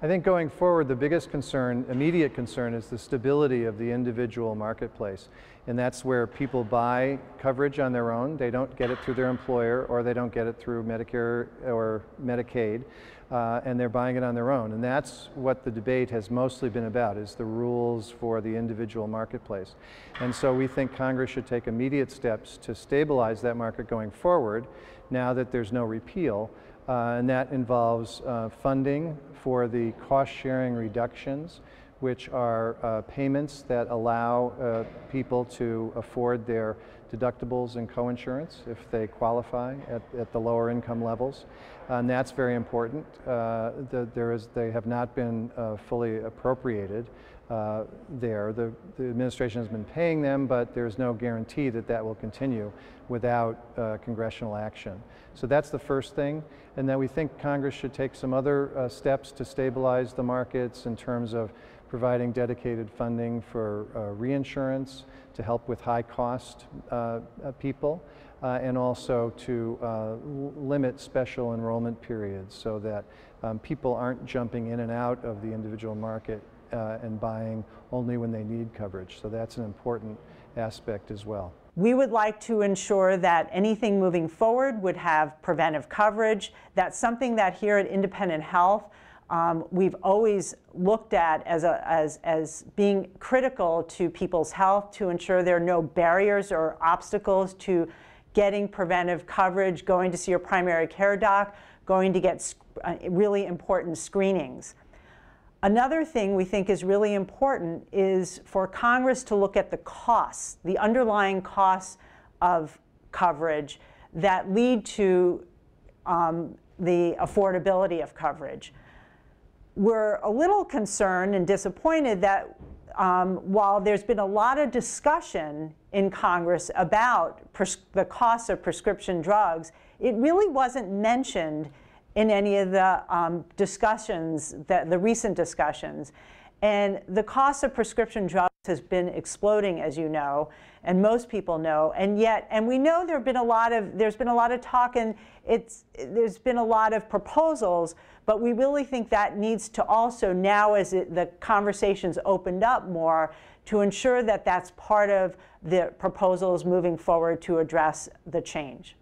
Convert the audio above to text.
I think going forward, the biggest concern, immediate concern, is the stability of the individual marketplace. And that's where people buy coverage on their own. They don't get it through their employer, or they don't get it through Medicare or Medicaid, and they're buying it on their own. And that's what the debate has mostly been about, is the rules for the individual marketplace. And so we think Congress should take immediate steps to stabilize that market going forward, now that there's no repeal. And that involves funding for the cost-sharing reductions, which are payments that allow people to afford their deductibles and coinsurance if they qualify at the lower income levels. And that's very important. They have not been fully appropriated there. The administration has been paying them, but there's no guarantee that that will continue without congressional action. So that's the first thing. And then we think Congress should take some other steps to stabilize the markets in terms of providing dedicated funding for reinsurance to help with high-cost people, and also to limit special enrollment periods so that people aren't jumping in and out of the individual market and buying only when they need coverage. So that's an important aspect as well. We would like to ensure that anything moving forward would have preventive coverage. That's something that here at Independent Health we've always looked at as being critical to people's health, to ensure there are no barriers or obstacles to getting preventive coverage, going to see your primary care doc, going to get really important screenings. Another thing we think is really important is for Congress to look at the costs, the underlying costs of coverage that lead to the affordability of coverage. We're a little concerned and disappointed that while there's been a lot of discussion in Congress about the cost of prescription drugs, it really wasn't mentioned in any of the discussions, the recent discussions. And the cost of prescription drugs has been exploding, as you know, and most people know. And yet, and we know there's been a lot of talk, and there's been a lot of proposals, but we really think that needs to also, now as the conversation's opened up more, to ensure that that's part of the proposals moving forward to address the change.